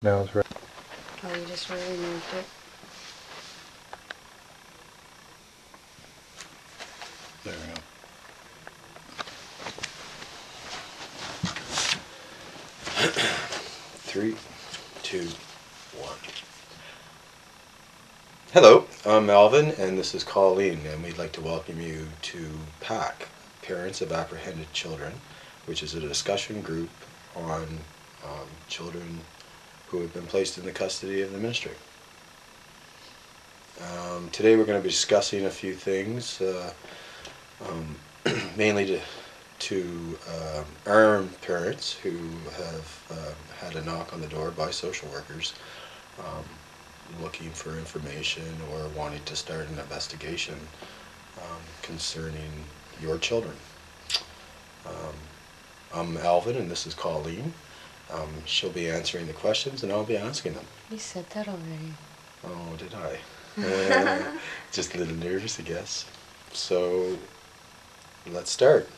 Now it's right. Oh, you just really moved it. There we go. Three, two, one. Hello, I'm Alvin, and this is Colleen, and we'd like to welcome you to PAC, Parents of Apprehended Children, which is a discussion group on children who have been placed in the custody of the ministry. Today we're going to be discussing a few things, mainly to arm parents who have had a knock on the door by social workers um, looking for information or wanting to start an investigation concerning your children. Um, I'm Alvin and this is Colleen. She'll be answering the questions and I'll be asking them. You said that already. Oh, did I? Just a little nervous, I guess. So let's start.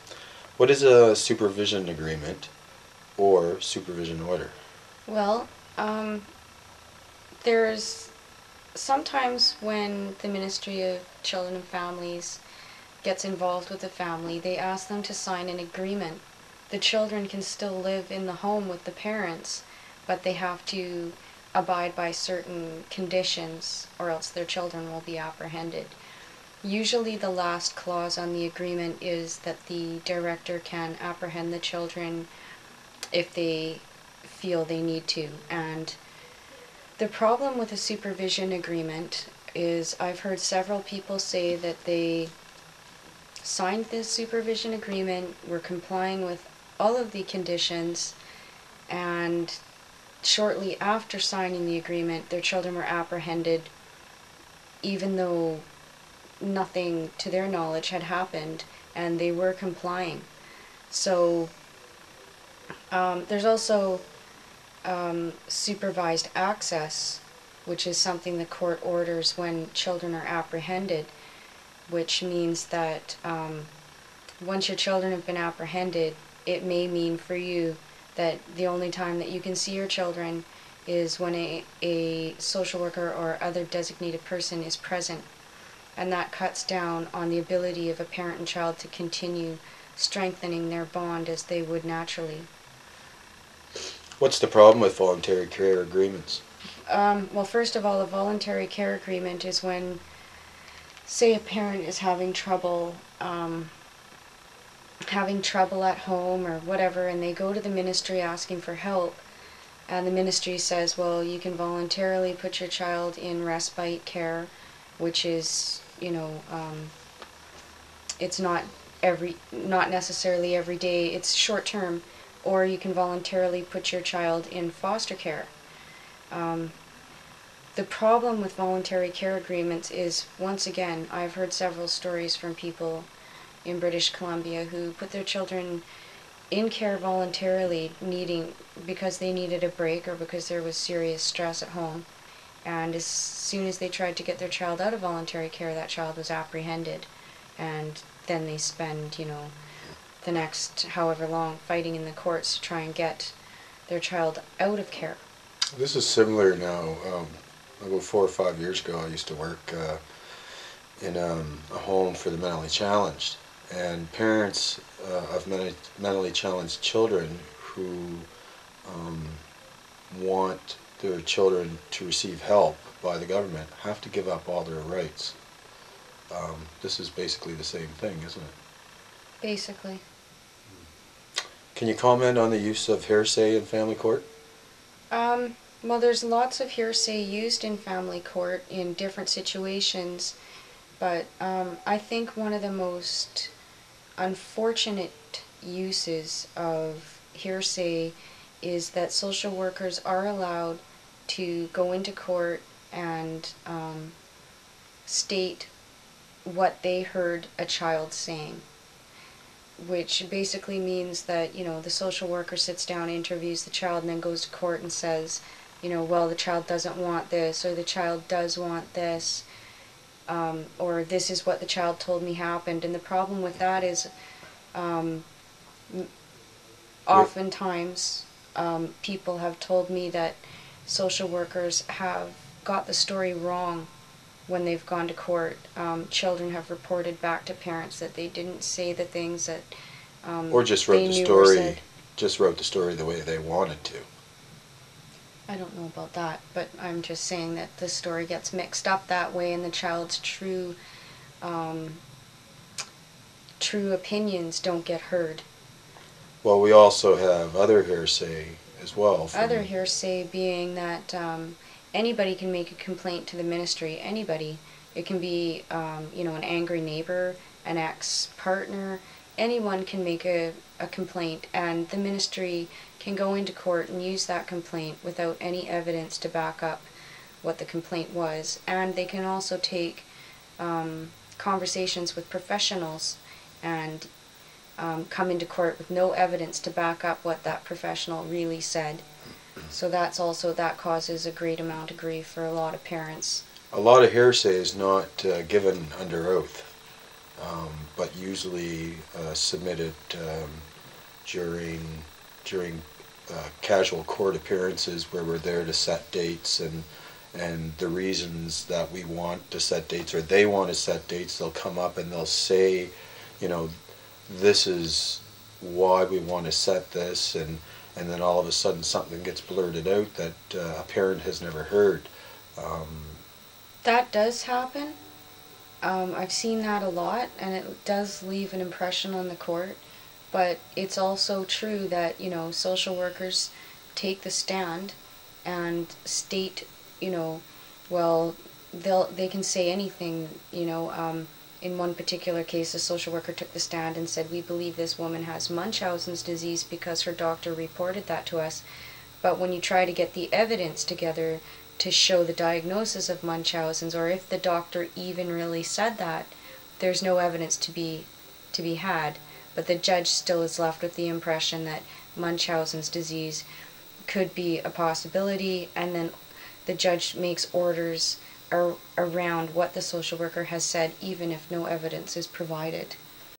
What is a supervision agreement or supervision order? Well, there's sometimes when the Ministry of Children and Families gets involved with the family, they ask them to sign an agreement. The children can still live in the home with the parents, but they have to abide by certain conditions or else their children will be apprehended. Usually the last clause on the agreement is that the director can apprehend the children if they feel they need to. And the problem with a supervision agreement is I've heard several people say that they signed this supervision agreement, were complying with all of the conditions, and shortly after signing the agreement, their children were apprehended even though nothing to their knowledge had happened and they were complying. So there's also supervised access, which is something the court orders when children are apprehended, which means that once your children have been apprehended, it may mean for you that the only time that you can see your children is when a social worker or other designated person is present. And that cuts down on the ability of a parent and child to continue strengthening their bond as they would naturally. What's the problem with voluntary care agreements? Well, first of all, a voluntary care agreement is when, say, a parent is having trouble at home or whatever, and they go to the ministry asking for help, and the ministry says, well, you can voluntarily put your child in respite care, which is, it's not necessarily every day, it's short term, or you can voluntarily put your child in foster care. The problem with voluntary care agreements is, once again, I've heard several stories from people in British Columbia who put their children in care voluntarily, because they needed a break or because there was serious stress at home. And as soon as they tried to get their child out of voluntary care, that child was apprehended. And then they spend, the next however long fighting in the courts to try and get their child out of care. This is similar now. About 4 or 5 years ago, I used to work in a home for the mentally challenged, and parents of mentally challenged children who um, want their children to receive help by the government have to give up all their rights. This is basically the same thing, isn't it? Basically. Can you comment on the use of hearsay in family court? Well, there's lots of hearsay used in family court in different situations, but I think one of the most unfortunate uses of hearsay is that social workers are allowed to go into court and state what they heard a child saying, which basically means that, the social worker sits down, interviews the child, and then goes to court and says, well, the child doesn't want this, or the child does want this, or this is what the child told me happened. And the problem with that is um, oftentimes people have told me that social workers have got the story wrong when they've gone to court. Children have reported back to parents that they didn't say the things that Or just they wrote the knew were said. story, just wrote the story the way they wanted to. I don't know about that, but I'm just saying that the story gets mixed up that way, and the child's um, true opinions don't get heard. Well, we also have other hearsay as well. Other hearsay being that anybody can make a complaint to the ministry. Anybody. It can be, an angry neighbor, an ex-partner. Anyone can make a complaint, and the ministry can go into court and use that complaint without any evidence to back up what the complaint was. And they can also take conversations with professionals and come into court with no evidence to back up what that professional really said. So that causes a great amount of grief for a lot of parents. A lot of hearsay is not given under oath, but usually submitted during casual court appearances where we're there to set dates and the reasons that we want to set dates or they want to set dates. They'll come up and they'll say, this is why we want to set this, and then all of a sudden something gets blurted out that a parent has never heard. That does happen. I've seen that a lot, and it does leave an impression on the court. But it's also true that, social workers take the stand and state, well, they can say anything, in one particular case, a social worker took the stand and said, we believe this woman has Munchausen's disease because her doctor reported that to us. But when you try to get the evidence together to show the diagnosis of Munchausen's, or if the doctor even really said that, there's no evidence to be had. But the judge still is left with the impression that Munchausen's disease could be a possibility, and then the judge makes orders around what the social worker has said, even if no evidence is provided.